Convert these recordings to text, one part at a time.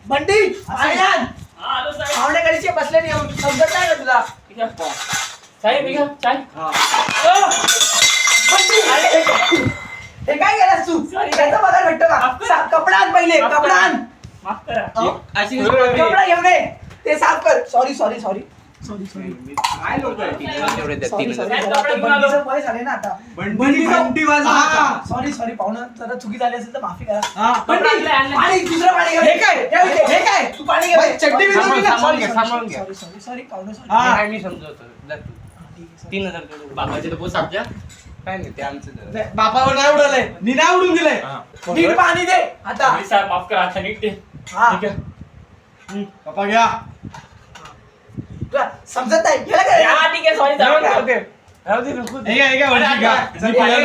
बंटी आयान पाहुण्याकडे बसले नाही येऊन समजत नाही का तुला चाय पी चाय हे काय केलास तू त्याचा पगार भेटतो का कपडा आण पहिले कपडा आण माफ करा कपडा घेऊन ये ते साफ कर sorry sorry sorry sorry sorry काय लोक वय झाले ना आता सॉरी सॉरी पाहुणं जरा चुकी झाली असेल तर माफी करा पाणी दुसरं पाणी घे हे काय तू पाणी घे चड्डी सॉरी सॉरी सॉरी पाहुणं सॉरी मी समजवतो 3000 बाबाचे तर पोच आपल्या काय नाही ते आमचं बापावर नाही उडवलंय मी नाही उडून दिलंय नीट पाणी दे आता साहेब माफ करा आता नीट ठीक आहे पप्पा घ्या समजत नाही गेला काय ठीक आहे सॉरी जाऊ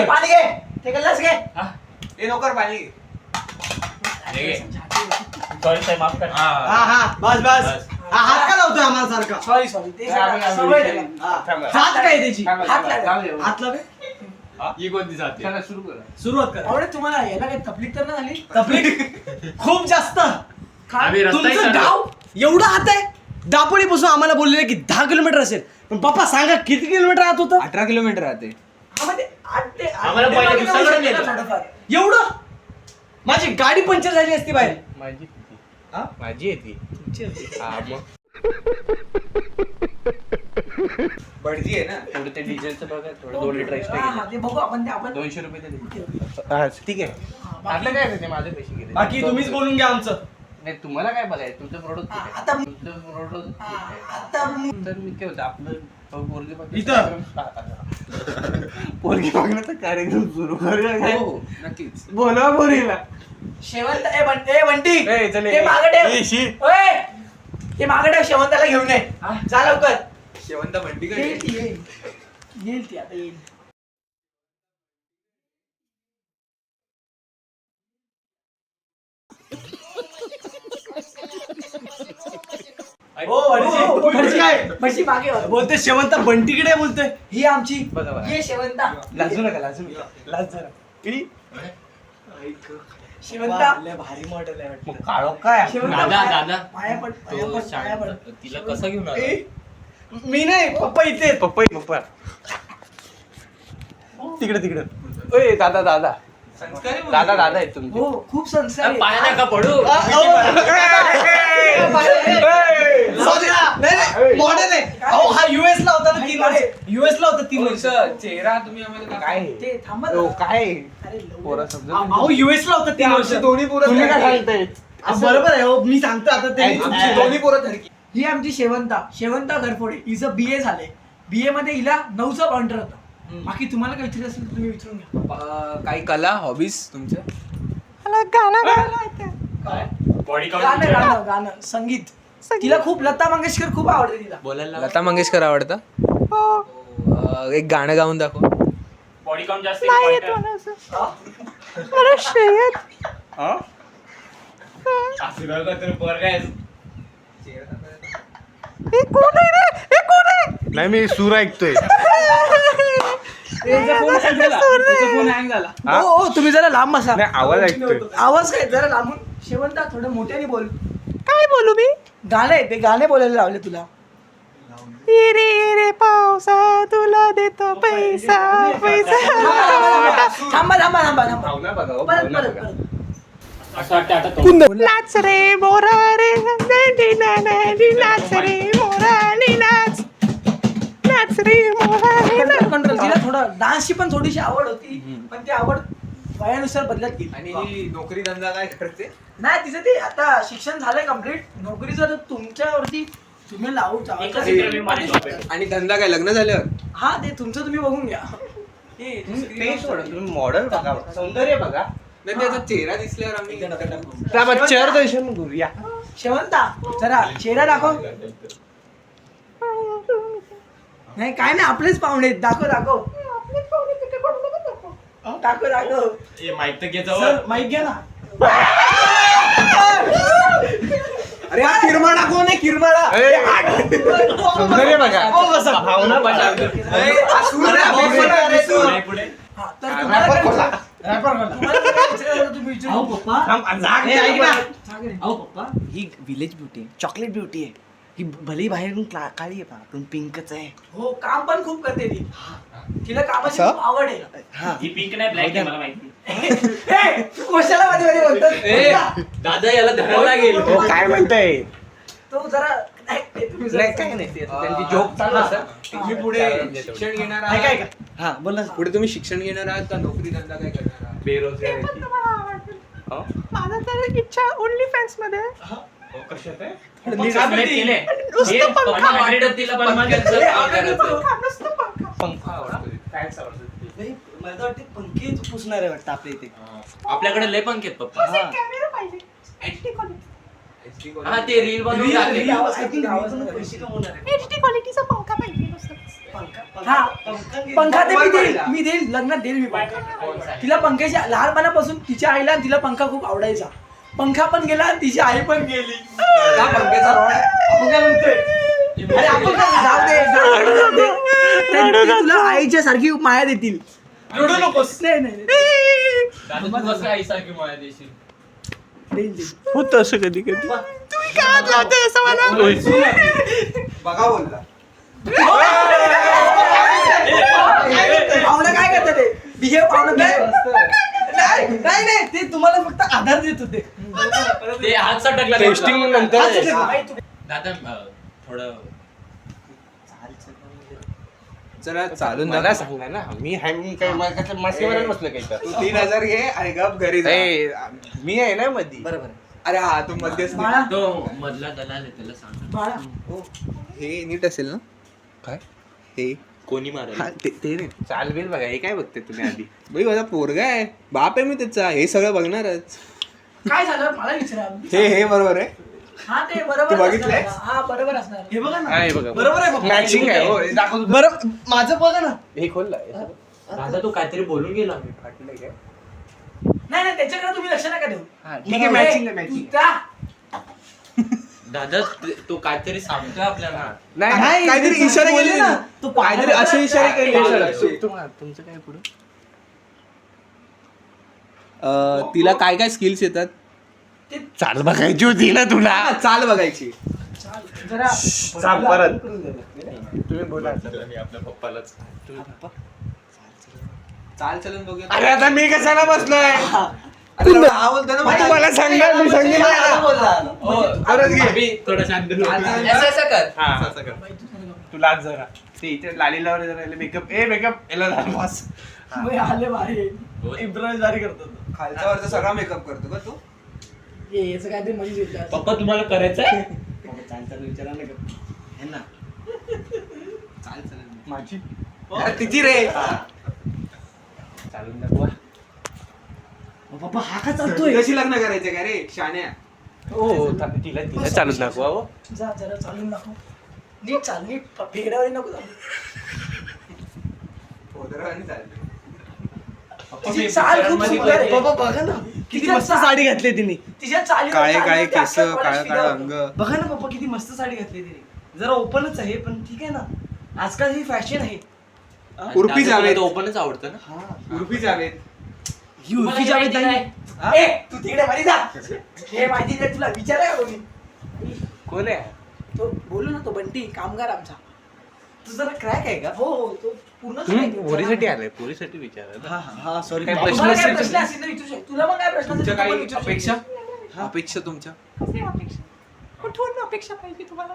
पाणी घे ते गल्लास घे ए नोकर पाणी सॉरी साहेब माफ करा बस बस हात का लावतोय आम्हाला सारखा सॉरी सॉरी ते हात काय त्याची हात लावे ही कोणती जाते चला सुरू करा सुरुवात कर आवडे तुम्हाला याला काही तकलीफ तर नाही झाली तकलीफ खूप जास्त तुमचं गाव एवढं आत आहे दापोली पासून आम्हाला बोललेलं की 10 किलोमीटर असेल पण पप्पा सांगा किती किलोमीटर आत होतं 18 किलोमीटर राहते आम्हाला पहिले दुसऱ्याकडे नेलं. एवढं माझी गाडी पंक्चर झाली असती बाहेर माझी माझी आहे ती मग बडजी आहे ना थोडं ते डिझेलचं बघा थोडं 2 लिटर एक्स्ट्रा ते बघू आपण ते आपण 200 रुपये दे ठीक आहे आपलं काय ते माझे पैसे गेले बाकी तुम्हीच बोलून घ्या आमचं नाही तुम्हाला काय बघायचं तुमचं प्रोडक्ट आता तुमचं प्रोडक्ट आता तर मी काय होतं आपलं पोरगी बघ इथं. पोरगी बघण्याचा कार्यक्रम सुरू करूया काय हो, नक्कीच बोला पोरीला शेवंत ए बंटी ए, चल, ते मागे ठेव ए, शी. ओए ते मागे ठेव शेवंताला घेऊन ये जा लवकर शेवंता बंटी येईल ती येईल ती आता येईल भटजी काय म्हशी मागे वळ. बोलते शेवंत बंटीकडे बोलतोय ही आमची बघा. ये शेवंता लाजू नका लाज जरा शेवंता लय भारी मॉडेल आहे वाटतं. काळो काय शेवंता दादा पाया पड पाया तो पड पाया पड तिला कसं घेऊन आला? ए, मी नाही पप्पा इथे आहेत. पप्पा तिकडे ओय दादा दादा आहेत तुमचे हो खूप संस्कार आहे. पाया नका पडू मॉडेल आहे अहो, हा US ला होता ना 3 वर्ष US ला होता 3 वर्ष चेहरा तुम्ही आम्हाला काय ते थांबा हो, ना. काय अरे लवकर. पोरा समजत अहो US ला होता 3 वर्ष दोन्ही पोरं तुम्ही काय सारखी. सांगताय? बरोबर आहे हो मी सांगतो आता ते आमची दोन्ही पोरं सारखी. ही आमची शेवंता घरफोडे हिचं BA झाले BA मध्ये हिला 9चा पॉइंटर होता बाकी तुम्हाला काय विचारायचं असेल तर तुम्ही विचारून घ्या काही कला हॉबीज तुमच्या बॉडी गाणं संगीत तिला खूप लता मंगेशकर खूप आवडते तिला बोलायला लता मंगेशकर आवडतं एक गाणं गाऊन दाखव बॉडी काउंट जास्त नाही मी सूर ऐकतोय फोन हँग झाला हो तुम्ही जरा लांब बसा नाही आवाज ऐकतोय आवाज काय जरा लांबून शेवंता थोडं मोठ्याने बोल काय बोलू मी गाणे ते गाणे बोलायला लावले तुला रे पावसा तुला देतो पैसा थांबा थांबा थांबा थांबा भावना बघा हो, परत भावना परत बघा. परत असं वाटतं आता तो नाच रे मोरा रे नाच रे मोरा नाच रे मोरा कंट्रोल तिला थोडं डान्सची पण थोडीशी आवड होती पण ती आवड वयानुसार बदलत गेली आणि ही नोकरी धंदा काय करते नाही तिचं ते आता शिक्षण झालंय कम्प्लीट नोकरीचं तर तुमच्यावरती तुम्ही लावू एकच इंटरव्ह्यू मध्ये job आहे. आणि धंदा काय लग्न झाल्यावर हा ते तुमचं तुम्ही बघून घ्या ते सोडून तुम्ही मॉडेल बघा सौंदर्य बघा नाही त्याचा चेहरा दिसल्यावर आम्ही चेहरा दर्शन करूया शेवंता जरा चेहरा दाखव नाही काय नाही आपलेच पाहुणे आहेत. दाखव दाखव माहित तर घे सर माईक घ्या ना अरे हा किरमाळा कोण आहे किरमाळा सौंदर्य बघा भावना बघा पुढे हा, तर तुम्हाला काय तुम्हाला जर काय विचारायचं होतं तुम्ही विचारू. अहो पप्पा ए, ऐक ना. अहो पप्पा ही विलेज ब्युटी आहे, चॉकलेट ब्युटी आहे. ही भलेही बाहेरून काळी आहे पण पिंकच आहे. हो काम पण खूप करते ती. तिला कामाची असं? खूप आवड आहे. हा ही पिंक नाही ब्लॅक आहे मला माहिती. ए, तू कशाला मध्ये मध्ये बोलतोस? दादा याला धरायला लागेल. हो काय म्हणताय तो जरा नाही, तुम्ही जरा- नाही काय नाही ते त्यांची जोक चालू असतात तुम्ही पुढे शिक्षण घेणार ऐका आहात ऐका हा बोला ना. पुढे तुम्ही शिक्षण घेणार आहात का नोकरी धंदा काय करणार आहात बेरोजगारी माझा तर इच्छा ओनली फॅन्स मध्ये आहे. कशात आहे Subscribe केले. हे पप्पा 100 तिला परमानंटचं काम करायचं. पंखा आवडतो फॅन्स आवडतो नाही, मला तर वाटते पंखे पुसणार आहे वाटतं आपल्या इथे. आपल्याकडे लय पंख आहेत पप्पा. हा. हा ते रील बनवून टाकले. I think रीलवरून पैसे कमवणार आहे. हा पंखा पंखा ते मी देईल पहिला. मी देईल लग्नात देईल मी पंखा. तिला पंख्याची लहानपणापासून तिच्या आईला आणि तिला पंखा खूप आवडायचा. पंखा पण गेला आणि तिची आई पण गेली. का पंख्याचा रॉड आपण काय म्हणतोय? अरे आपण काय जाऊ दे. ते तुला आईच्या सारखी माया देतील. रडू नकोस. नाही नाही दादा तू कसं आईसारखी माया देशील. देईल. होत असं कधी कधी बघा बोलला पाहुणं काय करतं ते बिहेव पाहुणं नाही नाही नाही, ते तुम्हाला फक्त आधार देत होते. ते हात सटकला. टेस्टिंग नंतर आहे. दादा थोडं जरा चालून मला दाखव. सांगा ना मी काय मास्केवर बसलो काही तर तू 3,000 घे आणि गप घरी जा. ए, मी आहे ना मधी बरोबर. अरे हा तू मध्यस्थी बाळा तो मधला दलाल आहे त्याला सांग. बाळा हे नीट असेल ना काय हे कोणी हा, मारेल. ते नाही चालवेल बघा हे काय बघते तुम्ही आधी बाई माझा पोरगा आहे बाप आहे मी त्याचा हे सगळं बघणारच काय झालं मला विचारा. हे बरोबर आहे हा ते तू बरोबर बघितलंय? असणार. हा बरोबर असणार. हे बघा ना. आहे बघा बरोबर आहे पप्पा. मॅचिंग आहे हो हे दाखवतो बरं माझं बघा ना. हे खोलला दादा तू काहीतरी बोलून गेला. फाटलंय काय नाही नाही त्याच्याकडे तुम्ही लक्ष नका देऊ. हा, ठीक आहे मॅचिंग आहे मॅचिंग तू जा. दादा तो काहीतरी सांगतोय आपल्याला. नाही काहीतरी ते इशारे बोलले केले ना. ना तो काहीतरी असे इशारे केले तुमचं काय पुढं तिला काय काय स्किल्स येतात चाल बघायची होती ना तुला चाल बघायची चाल, जरा चाल परत तुम्ही बोला मी आपल्या पप्पालाच. चाल चलून बघूया अरे आता मी कशाला बसलोय अरे हा बोलतो ना मग तुम्हाला सांगा मी सांगितलं हो, परत घे. अभि, थोडं शांत राहा. चाल, चाल. असं असं कर. हा. असं कर. तुला आज जरा ते इथे लालीला जरा मेकअप याला झाला बस मी आले भारी. इम्प्रोवाइज भारी करतो तो. खालचा वरचा सगळा मेकअप करतो का तू ये याचं काहीतरी म्हणजे विचार. पप्पा तुम्हाला करायचंय. चालचा विचारा नाही का हे ना चाल चलून माझी अरे तिची रे चालून दाखवा पप्पा हा का चालतोय. कशी लग्न करायचे का रे शाण्या हो तिला तिला चालून दाखवा हो जा जरा चालून दाखव. नीट चाल नीट फेडावरी नको चालू. पोदरावानी चालते तिची चाल खूप सुंदर आहे. बाबा बघा ना किती मस्त साडी घातली तिने. तिच्या चाली काळे काळे केस काळा काळा अंग बघा ना पप्पा किती मस्त साडी घातली तिने. जरा ओपनच आहे पण ठीक आहे ना आजकाल ही फॅशन आहे. उर्फी दादा, तुला जावेद. तो ओपनच आवडतं ना. हा उर्फी जावेद ही उर्फी जावेद नाही. ए तू तिकडे मध्ये जा. हे माहिती नाही तुला विचारा का कोणी. कोण आहे तो बोलू ना तो बंटी कामगार आमचा. तू जरा क्रॅक आहे का. हो हो तो पूर्ण पोरीसाठी आलाय पोरीसाठी विचारा हा हा सॉरी. काय तुम्हाला प्रश्न काय असेल प्रश्न असतील तर विचारू शकतो. तुला मग काय प्रश्न असेल तुमच्या तर तू पण काही विचारू अपेक्षा शकतो. अपेक्षा तुमच्या कुठून अपेक्षा पाहिजे तुम्हाला.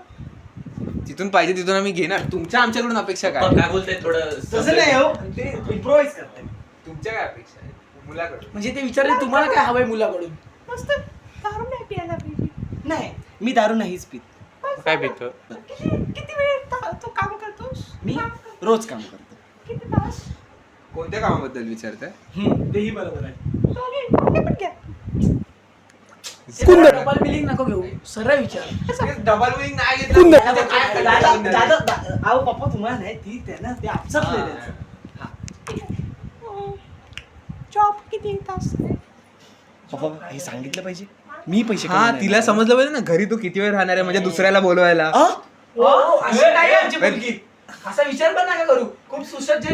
तिथून पाहिजे तिथून आम्ही घेणार तुमच्या आमच्याकडून अपेक्षा काय काय बोलताय थोडं तसं नाही हो ते इम्प्रोवाइज करते. तुमच्या काय अपेक्षा आहे मुलाकडून म्हणजे ते विचारले तुम्हाला काय हवंय मुलाकडून. मस्त दारू नाही प्यायला पाहिजे. नाही मी दारू नाहीच पीत. काय पितो किती वेळ तू काम करतोस. मी रोज काम करतो. किती तास. कोणत्या कामाबद्दल विचारताय तेही बरोबर आहे. डबल बिलिंग नको घेऊ सरळ विचार. डबल विंग नाही घेतलं अहो पप्पा तुम्हाला नाही ती त्यानं ते आपसातलं त्याचं. जॉब किती तास. पप्पा हे सांगितलं पाहिजे मी पैसे हा कमवणार तिला नाही. समजलं पाहिजे ना घरी तू किती वेळ राहणार आहे म्हणजे दुसऱ्याला बोलवायला अ? अशी नाही आहे आमची मुलगी. असा विचार पण नका करू. खूप सुसज्ज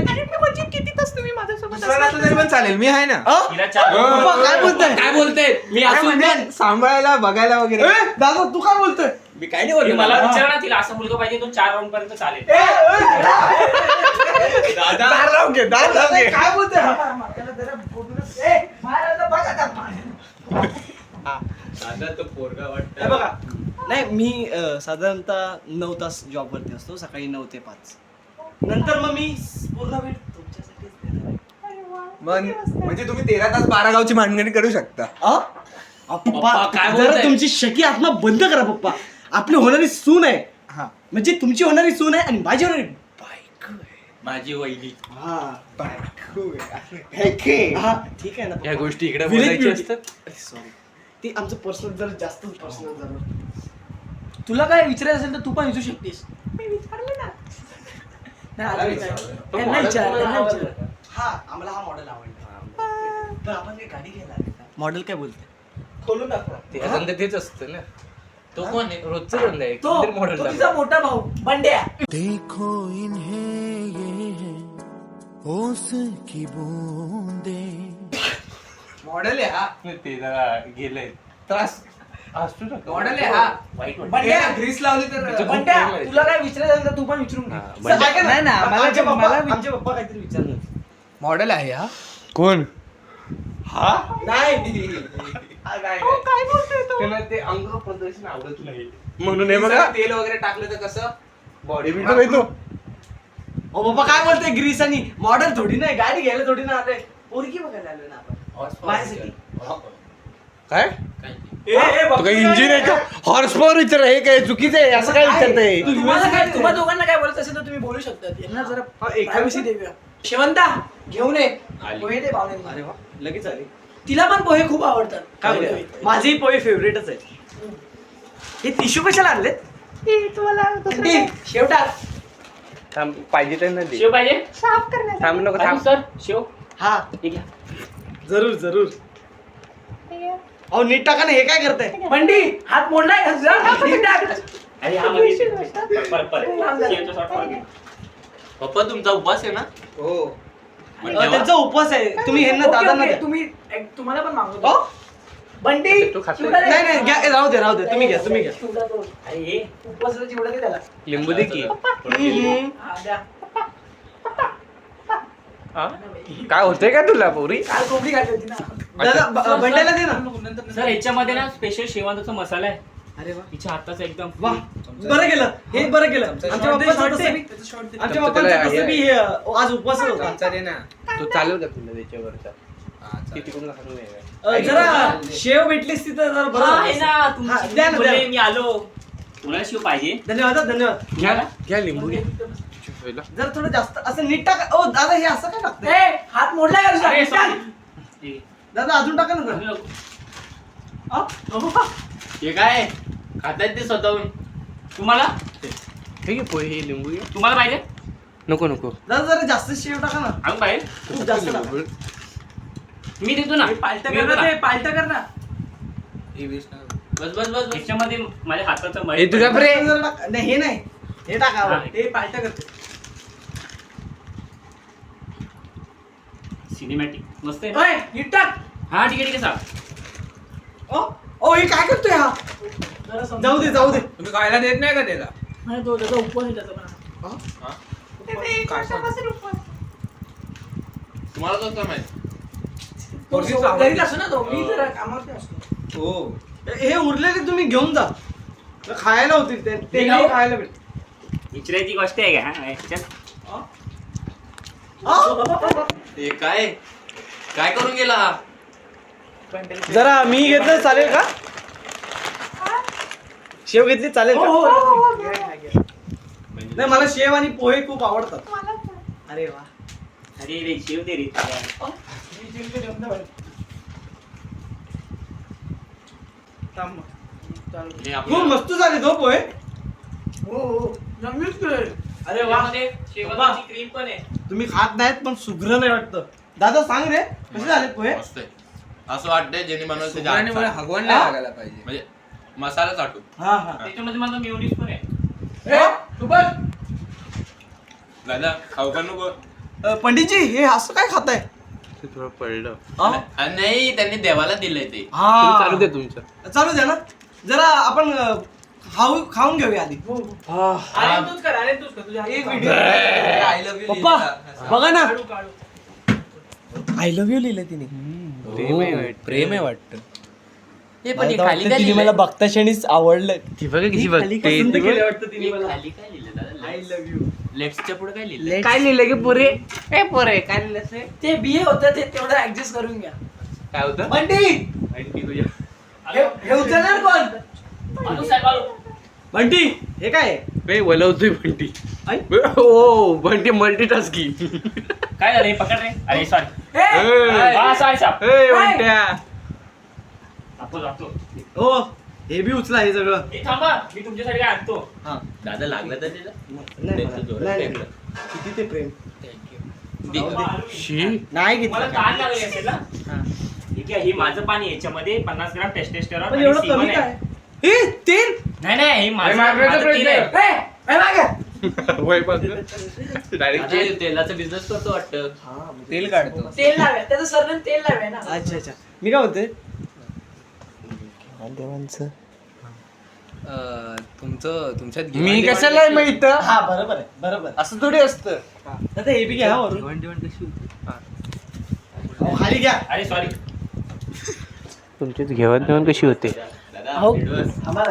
किती तास तुम्ही माझ्यासोबत दुसरा नसलं तरी पण चालेल, मी आहे ना. तिला चार पप्पा काय बोलताय? काय बोलते मी असून पण सांभाळायला बघायला वगैरे. ए, दादा तू काय बोलतोय? मी काय नाही बोललो. मला विचार ना तिला असं मुलगा पाहिजे तो 4 राऊंड पर्यंत चालेल. दार लावून घे, दार लावून घे. काय बोलतोय? त्याला जरा बोलूनच- ए, बाहेर आलं बघ आता. दादा तो पोरगा वाटतं. हे बघा नाही मी साधारणतः 9 तास जॉब वरती असतो, सकाळी 9 ते 5. नंतर मग मी पूर्ण वेळ तुमच्यासाठीच देणार आहे. म्हणजे तुम्ही 13 तास 12 गावची मांडणी करू शकता. पप्पा काय जरा बोलताय? तुमची शकी आत्मा बंद करा पप्पा. आपली होणारी सून आहे, हा. म्हणजे तुमची होणारी सून आहे आणि माझी होणारी बायको आहे. माझी वैली. हा ठीक आहे ना या गोष्टी इकडे Village बोलायच्या beauty. असतात. सॉरी ती आमचं पर्सनल जर जास्त पर्सनल झालं. तुला काय विचारायचं असेल तर तू पण विचारू शकतेस. मी विचारलं ना. नाही, आता विचार. त्यांना विचार, त्यांना विचार. हा आम्हाला हा मॉडेल आवडला. तर आपण काही गाडी घ्यायला मॉडेल काय बोलते? खोलून दाखवा. ते धंदे तेच असतं ना. तो कोण आहे? रोजचं धंदा आहे. तो कोणतरी model तो दाखव. तिचा मोठा भाऊ बंड्या. देखो इन्हें ये है ओस की बूंदे. मॉडेल आहे हा. ते जरा गेलंय त्रास असतो ना. मॉडेल आहे हा. वाईट वाटतं. बंड्या ग्रीस लावली तर बंड्या तुला काय विचारायचं असेल तर तू पण विचारून घे. हा, चल, ऐका ना. नाही ना आमचे पप्पा- आमचे पप्पा काहीतरी विचारलं. मॉडेल आहे हा. कोण? नाही काय बोलतोय तो? त्याला ते अंग प्रदर्शन आवडत नाही म्हणून हे बघा तेल वगैरे टाकलं तर कसं बॉडी बिल्डर आहे तो. ओ बाबा काय बोलते ग्रीस आणि मॉडेल थोडी नाही, गाडी घ्यायला थोडी ना आले, पोरगी बघायला आलोय ना आपण माझ्यासाठी. काय ए, तो काही इंजिन आहे का? हॉर्स पॉवर विचार, हे काय चुकीचं आहे असं काय विचारतंय? तुम्हाला काय तुम्हाला दोघांना काय बोलायचं असेल तर तुम्ही बोलू शकता. यांना जरा एकाविषयी देऊया. शेवंता घेऊन ये पोहे दे पाहुणे. अरे वा लगेच आली. तिला पण पोहे खूप आवडतात. काय बोलतोय? माझेही पोहे फेवरेटच आहे. हे टिश्यू कशाला आणलेत? अंडी, शेव टाक. थांब, पाहिजे त्यांना दे. शेव पाहिजे? थांब नको थांब. सर शेव हा हे घ्या. जरूर जरूर. अहो नीट टाका ना, हे काय करताय? बंडी हात मोडलाय का तुझा? नीट टाक. आणि हा मध्ये शेवचा शॉट मार. पप्पा तुमचा उपवास आहे ना? हो. त्यांचा उपवास आहे, तुम्ही ह्यांना ओके, दादांना ओके, द्या. तुम्हाला पण मागतो. हो? बंडी तो खातो. चिवडा दे. नाही नाही घ्या, राहू दे राहू दे, तुम्ही घ्या तुम्ही घ्या. चिवडा तो. अरे हे उपवासाचा चिवडा दे त्याला. लिंबू दे की. हा, द्या. हा? काय होतंय का तुला पोरी? काल कोंबडी खाल्ली होती ना. दादा बंड्याला दे ना. सर ह्याच्यामध्ये ना स्पेशल शेवांचा मसाला आहे. अरे वा तिच्या हाताचा एकदम वा बरं केलं, हे बरं केलं. आमच्या पप्पाचं तसं बी- आमच्या पप्पांचं तसं बी हे आज उपवासच होता. आमचा दे ना. तो चालेल का तुला त्याच्यावरचा? हा, ती चालेल. तिकडून खाऊन ये. जरा शेव भेटलीस तिथं जरा बरं हा, झालं आहे असतं. ना हा, तुमची द्या ना, बोलले, द्या. मी आलो. तुम्हाला शिव पाहिजे? धन्यवाद धन्यवाद. घ्या लिंबू घ्या. जरा थोडं जास्त असं नीट टाका. ओ दादा हे असं काय टाकतंय? ए, हात मोडलाय का तुझा? अरे, नीट टाक. sorry. हे, दादा अजून टाका ना जरा. हे काय खातात ते स्वतःहून. तुम्हाला हे घे पोहे, हे लिंबू घे. तुम्हाला पाहिजे? नको नको. दादा जरा जास्त शेव टाका ना, अजून पाहिजे? खूप जास्त टाका. मी देतो ना. पालटं मी कर देतो ना ना. ते, पालटं कर ना. हे वीस ना. बस बस बस ह्याच्यामध्ये माझ्या हाताचा मळ- हे तुझ्या प्रे- जरा टाका. नाही हे नाही, हे टाका. हा. ते पालटं करते. सिनेमॅटिक मस्त आहे ना? ओय, नीट टाक. हा ठीक आहे ठीक आहे चाल. ओ हे काय करतोय हा? जरा समजून जाऊ दे जाऊ दे. तुम्ही खायला देत नाही का त्याला? नाही, तो त्याचा उपवास आहे त्याचा पण. तुम्हाला कसं माहिती? तो पोरगीच सोबत आवडते. घरीच असतो ना तो. मी जरा कामावरती असतो. हो. हे उरलेले तुम्ही घेऊन जा, खायला होतील ते मी नाही खाऊ? खायला भेट. विचारायची गोष्ट आहे का? हा, ह्याच्यात. हे काय काय करून गेला हा? जरा मी घेतलं चालेल का? शेव घेतली चालेल हो, का? हो. नाही मला शेव आणि पोहे खूप आवडतात. अरे वा अरे रे शिव दे रे. मी जिंकलो जेवण बाहेर. थांब मग. चालू. हे खूप आपलं- मस्त झाले तो पोहे. हो हो जमलीच की. अरे वा त्यामध्ये शेवंताची क्रीम पण आहे. तुम्ही खात नाहीत पण सुग्र नाही वाटतं. दादा सांग रे कसे झाले पोहे? मस्त आहे. असं वाटतंय ज्याने बनवलं त्याच्या सुगडाने मला हातचा. हगवण नाही लागायला पाहिजे. म्हणजे मसाला चाटू. हा हा त्याच्यामध्ये माझा मेयोनीज पण आहे. ए, तू बघ. दादा खाऊ का नको पंडितजी हे असं काय खाताय? ते थोडं पडलं. नाही त्यांनी देवाला दिलंय ते तुम्ही हा चालू दे तुमचं. चालू द्या ना जरा आपण खाऊन घेऊया आधी. आणि तूच कर तुझ्या एक व्हिडिओ पप्पा बघा ना आय लव्ह यू लिहिलं तिने. प्रेम आहे वाटतं. हे पण हे खाली काय तिने मला लिहिलंय? बघता क्षणीच आवडलं. ती बघा कशी खाली काय सुंदर केलं वाटतं तिने हे मला. खाली काय लिहिलं दादा? I love you. लेफ्टच्या पुढे काय लिहिलं? काय लिहिलं की पुरे ए पोरे काय लिहिलं ते बिये होतं ते तेवढं ऍडजस्ट करून घ्या. काय होतं? बंटी हे उचलणार कोण? बंटी हे काय? काय बोलवतोय बंटी. आई? ओ बंटी मल्टीटास्किंग. काय झालं हे पकड रे. अरे सॉरी. ए बंट्या. हो हे बी उचला हे सगळं. थांबा मी तुमच्यासाठी काय आणतो. हा दादा लागलं तर त्याला नाही मला- नाही. किती ते प्रेम नाही किती. मला ताण लागली असेल ना. ठीक आहे, ही माझं पाणी याच्यामध्ये 50 ग्राम टेस्टेस्टेरॉन पण आणि एवढं सीमन कमी आहे. काय? हे तेल नाही हे माझं मागण्याचा माझं तेल प्रयत्न आहे. ए, मागे. वय बघ. डायरेक्ट आता हे तेलाचा बिझनेस करतो वाटतं. तेल काढतो. तेल लाव्या त्याचं सरनेम तेल लाव्या ना. अच्छा मी काय होते देवांचं तुमच्यात मी कशाला आहे मग इथं हा बरोबर आहे बरोबर. असं थोडी असतं. आता हे बी घ्या वरून. कशी होती? अहो, खाली घ्या. अरे सॉरी. तुमच्यात घेवण देवण कशी होते? अहो,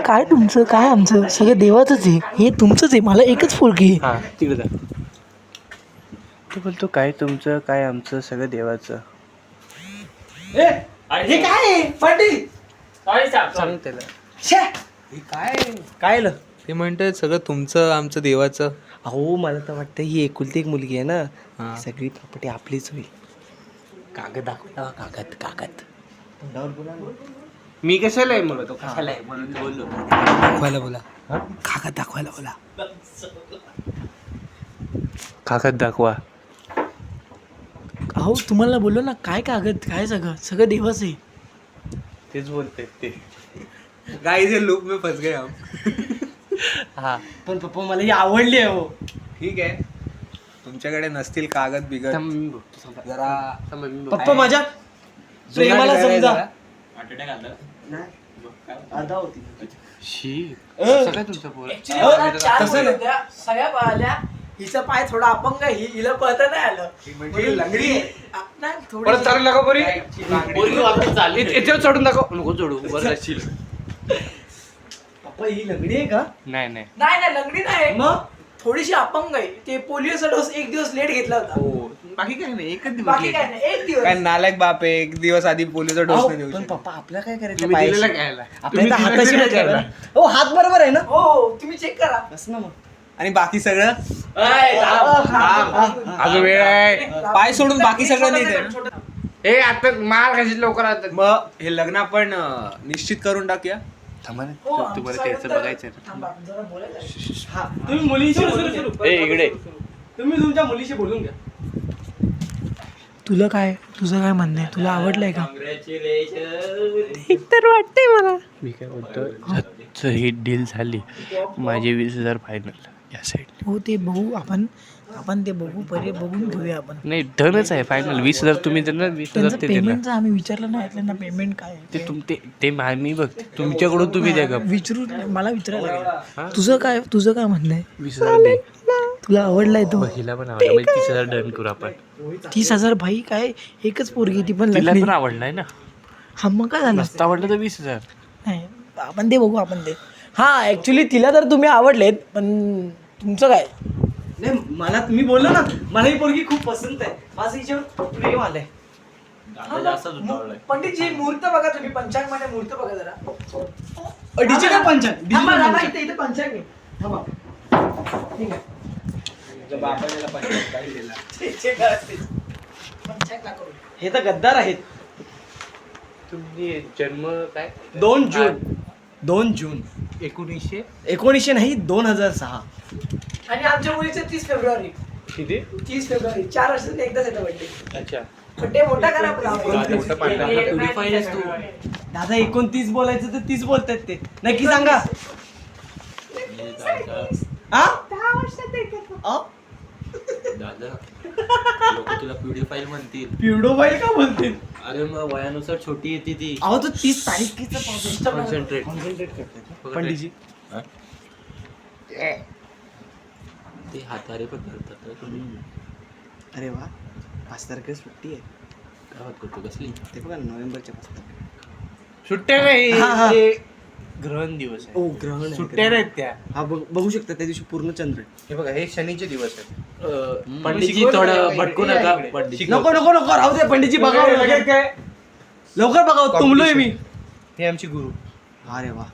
काय तुमचं काय आमचं सगळं देवाचंच आहे. हे तुमचंच आहे. मला एकच फुलकी आहे. हा तिकडे जा. तू बोलतो काय तुमचं काय आमचं सगळं देवाचं. ए, अरे हे काय आहे? बंटी सॉरी साहेब सांग त्याला. छे काय ते म्हणतात सगळं तुमचं आमचं देवाचं. अहो मला तर वाटतं ही एकुलती एक मुलगी आहे हा. ना सगळी प्रॉपर्टी आपलीच होईल. कागद दाखवला कागद कागद. तोंडावर बोला ना. मी कशाला आहे मग तो कशाला आहे म्हणून बोललो. दाखवायला बोला. कागद दाखवायला बोला. कागद दाखवा. अहो तुम्हाला बोललो ना काय कागद काय सगळं सगळं देवाच आहे. तेच बोलतात ते. गाइस ये लूप में फंस गए हम. हा पण पप्पा मला ही आवडली आहे हो. ठीक आहे. तुमच्याकडे नसतील कागद बिगद जरा पप्पा माझ्या प्रेमाला समजा. अटॅक आलं. अर्धा होती. सगळं तुमचं पोर. Actually मला चार तसं मुली नाही. होत्या. सगळ्या पळाल्या. हिचा पाय थोडा अपंग आहे. हिला पळता नाही आलं. म्हणजे लंगडी आहे. नाही परत थोडी चालू नका बरी पोरगी वापस चालली. याच्यावर चढून दाखव नको चढू बरं असशील. पप्पा ही लंगडी आहे का? नाही नाही नाही लंगडी नाही मग थोडीशी अपंग आहे. ते पोलिओचा डोस एक दिवस लेट घेतला होता. हो बाकी काय नाही एकच दिवस बाकी late. काय नाही एक दिवस. काय नालायक बाप आहे. एक दिवस आधी पोलिसचा डोस अहो, नाही देऊ पण शकत. पप्पा आपल्या काय करायचं तुम्ही दिलेला पायाशी? घ्यायला आपल्या तर तुम्ही हाताशी दिलेला नाही घ्यायला. करायला. हो हात बरोबर आहे ना. हो तुम्ही चेक करा. बस ना मग. आणि बाकी सगळं अजून वेळ आहे. पाय सोडून बाकी सगळं नाही ते. छोटं- हे आता मार कशी लवकर आता मग हे लग्न आपण निश्चित करून टाकूया. हो, आमचं तुम्हाला सगळं त्याचं तर- बघायचं थांबा, जरा बोलायचं आहे. हा तुम्ही मुलीशी बोलून घ्या. इकडे तुम्ही तुमच्या मुलीशी बोलून घ्या. तुला काय तुझं काय म्हणणं आहे तुला आवडलंय का? मी काय बोलतो ही डील झाली. माझे 20,000 फायनल या साईड. हो ते बघू आपण ते बघू पहिले बघून घेऊया आपण. नाही डनच आहे फायनल. 20,000 तुम्ही देणार 20,000 त्यांचं ते देणार. पेमेंटचं आम्ही विचारलं नाही त्यांना पेमेंट काय आहे ते ते मी बघते तुमच्याकडून तुम्ही द्या का. विचारू मला विचारायला लागेल. तुझं काय म्हणणं आहे 20,000 दे. तुला आवडलाय तो? हिला पण आवडला म्हणजे 30,000 डन करू आपण. 30,000 भाई काय एकच पोरगी ती पण तिला लग्नी. पण आवडलाय ना. हा मग काय झालं नसतं आवडलं तर 20,000. नाही आपण ते बघू आपण ते. हा ऍक्च्युली तिला तर तुम्ही आवडलेत पण तुमचं काय? नाही मला मी बोललो ना मला ही पोरगी खूप पसंत आहे. माझं हिच्यावर प्रेम आलंय. पंडितजी मुहूर्त बघा तुम्ही पंचांग मध्ये मुहूर्त बघा जरा. डिजिटल पंचांग थांबा, थांबा, डिजिटल इथे पंचांग आहे. थांबा. ठीक आहे. check करा ते. पंचांग दाखव. हे तर गद्दार आहेत. तुम्ही जन्म काय 2 जून 1900 नाही 2006. आणि आमच्या मुलीचे 30 फेब्रुवारी. किती 30 फेब्रुवारी 4 वर्षात एकदाच येतो बर्थडे. अच्छा बर्थडे मोठा करा आपला. मोठं पाडलं. Purify आहेस तू. दादा 29 बोलायचं तर 30 बोलतात ते. नक्की सांगा. हा? 10 वर्षात एकदा. अ? दादा लोक तुला प्युरिफाईल म्हणतील. प्युडोबाईल का बोलतील? अरे मग वयानुसार छोटी येते ती. अहो तो 30 तारीखीचा कॉन्सन्ट्रेट. कॉन्सन्ट्रेट करतात पंडितजी. ते हातारे पण करतात ना तुम्ही. अरे वा 5 तारखेला सुट्टी आहे. काय होत करतो कसली? ते बघा नोव्हेंबरच्या 5 तारखेला. सुट्ट्या नाही हा, हा. ते ग्रहण दिवस आहे. ओ ग्रहण आहे, सुट्ट्या ग्रहण. नाहीत त्या. हा बघू शकता त्या दिवशी पूर्ण चंद्र आहे. हे बघा हे शनीचे दिवस आहेत. पंडितजी थोडं भटकू नका. पंडितजी नको नको नको राहू दे पंडितजी बघावं लगेच काय लवकर बघावं तुमलोय मी. हे आमची गुरु. अरे वा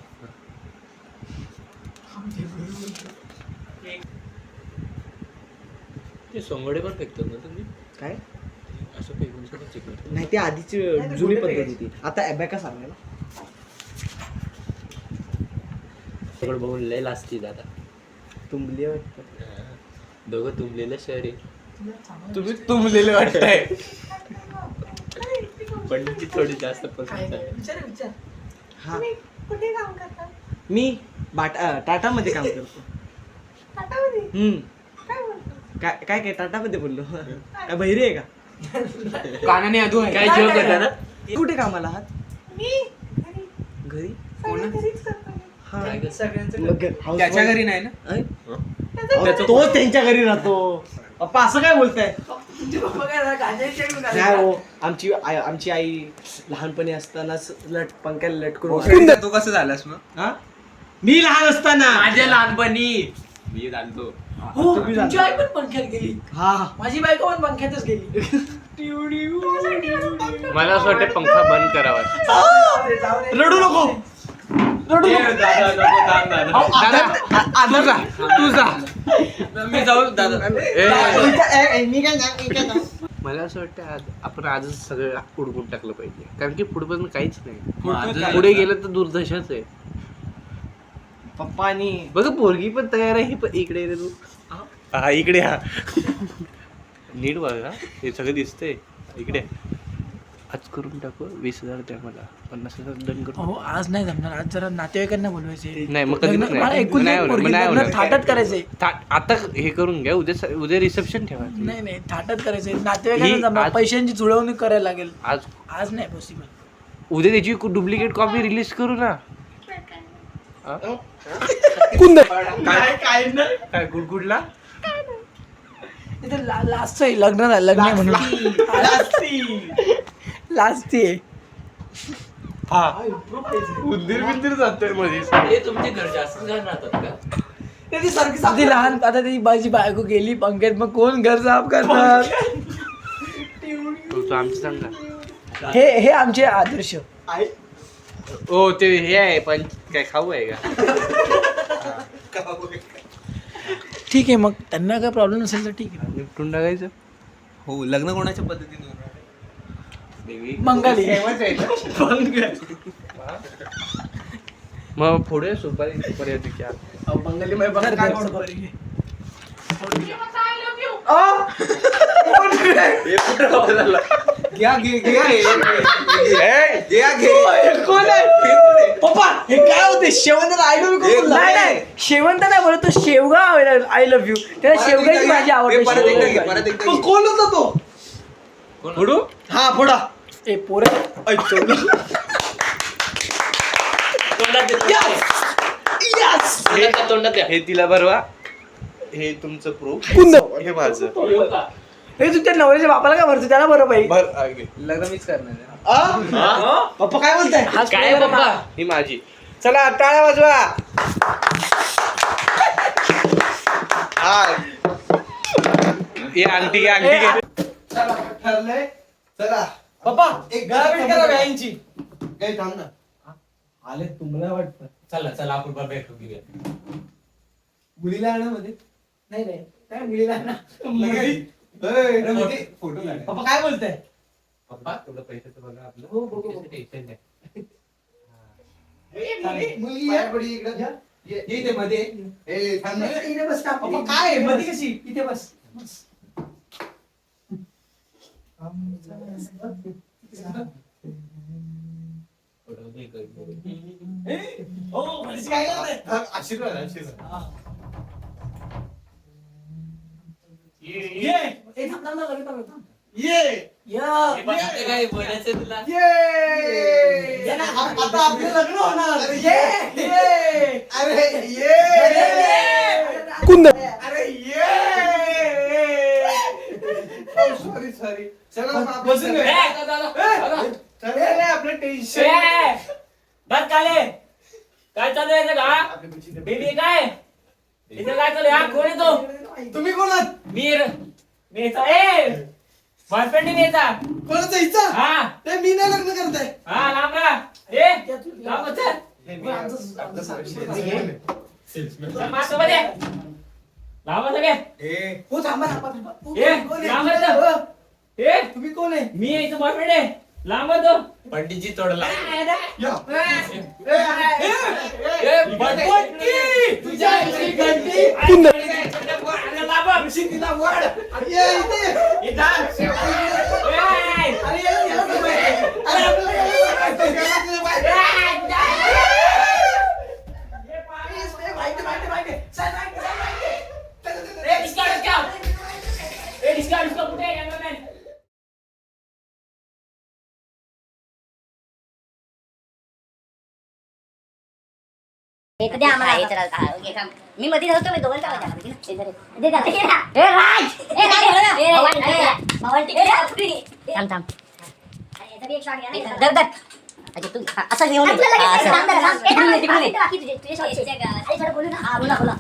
ते सोंगडे पण फेकतात ना तुम्ही. काय असं फेकून सगळं चिकन. नाही ते आधीची जुनी पद्धत होती. आता अबॅकस आलाय ना. सगळं बघून लय लाजती दादा. तुंबली वाटतं. दोघं तुंबलेलं शहर आहे. तुम्ही तुंबलेले वाटतंय. पंडितजी थोडी जास्त पसंत आहे. विचार हा कुठे काम करता? मी टाटा मध्ये काम करतो. टाटामध्ये काय बोलतो? काय टाटा मध्ये बोललो. काय बहिरी आहे का? कानाने अधू आहे. काय जोक होता ना. कुठे कामाला आहात? मी घरी घरी. सगळं घरीच करतो मी. हा काय करतो? मग housewife- त्याच्या घरी नाही ना. अय? त्याचं तो त्यांच्या घरी राहतो. पप्पा असं काय बोलताय? तुमचे पप्पा काय जरा गाजर चेक नाही हो आमची आई लहानपणी असतानाच पंख्याला लटकून तू कसं झालास मग? हा? मी लहान असताना. माझ्या लहानपणी मी जाणतो. हो तुमची आई पण पंख्यात गेली. हा माझी बायको पण पंख्यातच गेली. मला असं वाटतं पंखा बंद करावा. जाऊ दे. रडू नको रडू नको. तू जा. मी जाऊ दादा. मी काय नाही. मला असं वाटतं आपण आजच सगळं उडकून टाकलं पाहिजे, कारण की पुढे काहीच नाही. माझं- पुढे गेलं तर दुर्दशाच आहे. पप्पानी बघ पोरगी पण तयार आहे. पण इकडे रे तू. हा इकडे हा. नीट बघा हे सगळं दिसतंय. इकडे आज करून टाकू. 20,000 द्या मला. 50,000 डन करू. हो आज नाही जमणार. आज जरा नातेवाईकांना बोलवायचे. नाही मग कधी लग्न- मला एकूण नाही एक होणार, पोरगी, नाही लग्न होणार. थाटात करायचंय. आता हे करून घ्या. उद्या रिसेप्शन ठेवा. नाही नाही थाटात करायचंय. नातेवाईकांना जमणार. आज- पैशांची जुळवणी करायला लागेल. आज आज नाही पॉसिबल. उद्या त्याची डुप्लिकेट कॉपी रिलीज करू ना. काय गुडगुडला? इथे लास्ट आहे लग्न झालं. लग्न आहे म्हणून लास्ट आहे. हा उंदीर बिंदीर जातोय मध्ये. हे तुमचे घर जास्त घाण राहतात का? त्याची सारखी आधी लहान आता त्याची माझी बायको गेली पंख्यात. मग कोण घर साफ करणार? तो आमचं चांगला. हे आमचे आदर्श. ओ ते हे आहे पण काय खाऊ आहे का? ठीक आहे मग त्यांना काय प्रॉब्लेम नसेल तर ठीक आहे. निपटून टाकायचं. हो लग्न कोणाच्या पद्धतीने बंगाली. मग पुढे सुपारी पर्यटक बंगाली मध्ये बघा काय म्हणतो. घ्या घे कोण आहे? पप्पा हे काय होते? शेवंत आय लव्ह यू. नाही नाही शेवंत नाही बोलत तो शेवगा आय लव्ह यू. त्याला शेवगाची भाजी आवडते. परत कोण होता तो? पुढू हा फोडा. ए पोरे तोंडात द्या. हे तिला भरवा. हे तुमचं प्रूफ. हे माझं. हे तू त्या नवऱ्याच्या बापाला काय भरतो? त्याला बरं पाहिजे. लग्न मीच करणार आहे. पप्पा काय बोलताय? काय बाबा? ही माझी. चला टाळ्या वाजवा. हे अंगठी घ्या. अंगठी घ्या. ठरलंय. चला पप्पा एक गळाभेट करा व्यायांची. काही थांब ना. आले तुम्हाला वाटतं चला आपण भेटू घेऊया. मुलीला आणा मध्ये. नाही नाही काय मुलीला ना. फोटो काढ. पप्पा काय बोलताय? पप्पा तुला पैशाचं बघा आपलं. हो, हो, हो. टेन्शन नाही. मुलगी आहे बडी इकडं घ्या. ये इथे मध्ये. ए थांब ना. इथे बस का? पप्पा काय आहे? मध्ये कशी? इथे बस. ओ म्हणजे काय करताय? आशीर्वाद. ये ए, थांब, थांब, थांब, थांब, थांब. ये हे बघ, आता काय बोलायचं तुला ये ना, आता आपलं लग्न होणार. ये अरे ये कुंद अरे ये सॉरी चला बसून घे. आपलं टेन्शन ए, बस काले काय चालू आहे का बेबी काय इथे काय चालू आहे हा? कोण आहे तो तुम्ही कोण आहात? मीचा ए बॉयफ्रेंड मीचा कोणाचा हिस्सा हा ते मी नाही लग्न करताय. हा लांब राहा ए लांब चल माझ्यासोबत ये लांब सगळे हो थांबा थांबा थांबा हो, ए कोण आहे? लांब जा. ए तुम्ही कोण आहे मी इथं बॉयफ्रेंड आहे लांब तो पंडितजी तोडला तुझ्या आईची घंटी तिला वाढ ये इथे. अरे याला सांभाळ. अरे आपल्याला माहिती. चल, कधी आम्हाला मी मध्ये नव्हतो मी दोघांचा आवाज आला. दे त्याला. ए राज ए थांब थांब अरे एक शॉट घ्या ना. दर अच्छा तू असं घेऊन ये. तिकडून ये, तिकडून ये. अरे थोडं बोलू ना. हा बोला बोला.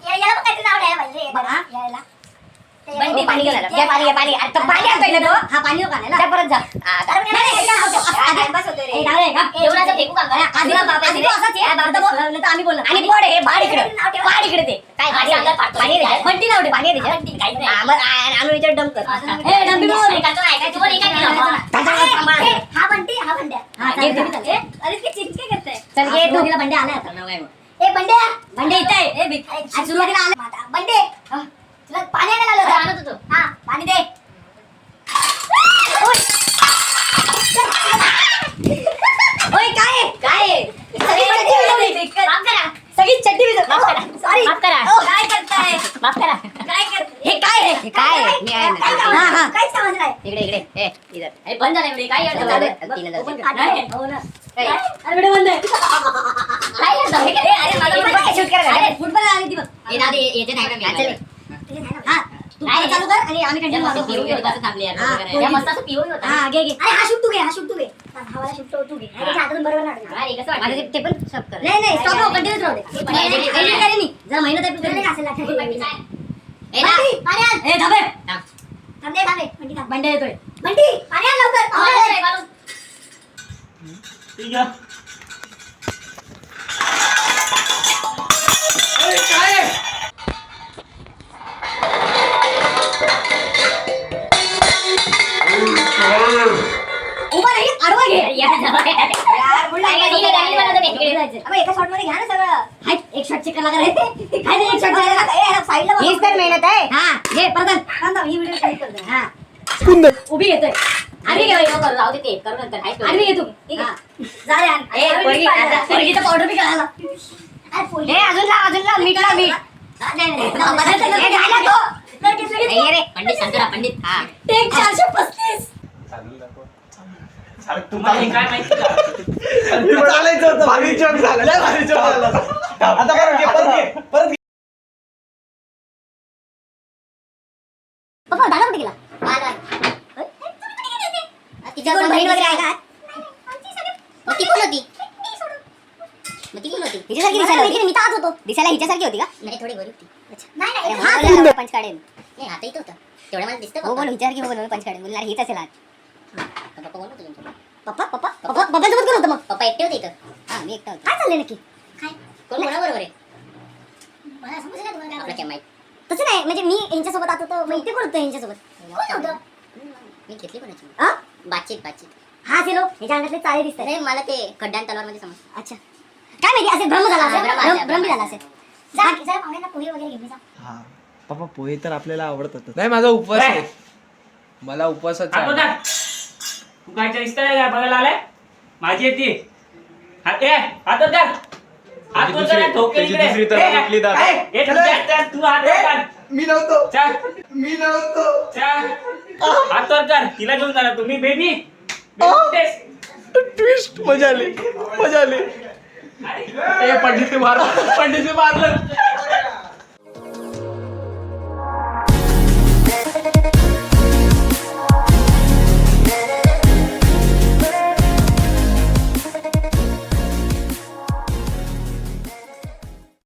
याला पण काहीतरी नाव द्यायला पाहिजे बघा यायला. बंडी पाणी घेऊन आला. घे पाणी घे पाणी. आता पाणी आणतोय ना तो. हा पाणी हो काढायला. जा परत जा. बस होते रे. एवढाचं फेकू का? आधी तो असाच आहे. बाबा बोलवलं तर आम्ही बोललो. आणि बोड आहे बाड इकडे. बाड इकडे ते. काय पाणी पाणी दे. बंटी लावते पाणी दे. काहीच नाही. आम्ही विचार डम कर. ए डंबी बोल. काय तो आहे काय तू बोल काय केलं? हा बंटी हा बंड्या. हा घे घे. अरे ते चिंके करते. चल घे दोघीला बंड्या आला आता. नाव काय मग? ए बंड्या. बंड्या इथे आहे. A big. सुरुवातीला आला. बंडे. तुला पाणी आणायला आलो होतं. आणत होतो. हा पाणी दे. ओय काय माफ करा सगळी चड्डी भिजवली. माफ करा सॉरी माफ करा. काय करताय माफ करा. काय करताय हे काय आहे? काय आहे? मी आहे ना. हां काय समज नाही. इकडे इकडे ए इधर. अरे बंद झालं एवढे काय करतो? 3000 हो ना. अरे व्हिडिओ बंद आहे. काय करतो? अरे माझा फुटबॉल शूट करा. अरे फुटबॉल आली ती बघ. हे दादी येते नाही ना मी. हां तू चालू कर आणि आम्ही कंटिन्यू मारू. पिऊ होता असं थांबली यार. या मस्त असं पिऊ होता. हां घे घे. अरे हा शूट तू घे. हा शूट तू घे. हवाला शूट तू घे. अरे त्याच्या हातातून बरोबर नाटक. अरे कसं वाटतं? ते पण स्टॉप कर. नाही नाही स्टॉप नको कंटिन्यूच राहू दे. एडिट करेन मी. जरा मेहनत आहे तू. नाही असेल लागतं. ए ना पाणी आण. ए थांबे. थांबे थांबे. बंटी थांब. बंडे येतोय. बंटी पाणी आण लवकर. ठीक आहे काय आहे? उभा नाही आडवा घे. यार बुल्ला एका शॉट मध्ये घ्या ना सगळं. हाय एक शॉट चेक करा रे. काय नाही एक शॉट करायला. ए यार साइडला बघ. हीच तर मेहनत आहे. हां घे परत. थांब ही व्हिडिओ क्लिक कर दे. हां उभी येतोय. आम्ही घेऊ करू राहू दे ते करू नंतर. आम्ही घेतो ठीक आहे. जा रे आण. ए पोरगीचा पावडर बी घाला. ए अजून लाव मीठ लाव मीठ. नाही नाही घाला तो. नाही रे पंडित शंकरा पंडित. हां टेक 435. तुम्हाला हे काय माहिती का चालायचं होतं. भारी joke झाला. लय भारी joke झाला. आता परत घे. पप्पा दादा कुठे गेला? तिच्या कोण बहीण वगैरे आहे का? मग ती कोण होती? हिच्यासारखी दिसायला होती. मी तर आज होतो. दिसायला हिच्यासारखी होती का? नाही थोडी गोरी होती. अच्छा नाही नाही पंच काढेन. नाही आता इथं होतं. तेवढं मला दिसतं. हो बोल हिच्यासारखी हो बोल पंच काढेन. बोलणार हीच असेल आज. पप्पा कोण होतं तुमचं? पप्पा सोबत कोण होतं मग? पप्पा एकटे होते इथं. हां मी एकटा होतो. काय चाललंय नक्की? काय कोण कोणाबरोबर आहे? मला समजलं नाही तुम्हाला काय माहिती. तसं नाही म्हणजे मी यांच्यासोबत आता होतो. मग इथे कोण होतं यांच्यासोबत? कोण होतं? मी घेतली कोणाची? हां बातचीत. हा ते लोक ह्याच्या अंगातले चाळे दिसतात. नाही मला ते खड्डा आणि तलवारमध्ये समजतं. अच्छा काय माहिती असेल भ्रम झाला असेल. भ्रम झाला असेल. जा जरा पाहुण्यांना पोहे वगैरे घेऊन जा. हा पप्पा पोहे तर आपल्याला आवडतातच. नाही माझा उपवास आहे. मला उपवासाचा आहे. अगोदर तू काय दिसतंय का बघायला आलाय माझी येते हात धर हात वर करा, ठोके त्याची इकडे. दुसरी तर कुठली दादा? ए, तू हात वर कर. मी नव्हतो चल, मी नव्हतो चल. हात वर कर. तिला घेऊन जाणार तुम्ही बेबी. ट्विस्ट मजा आली. पंडित मारलं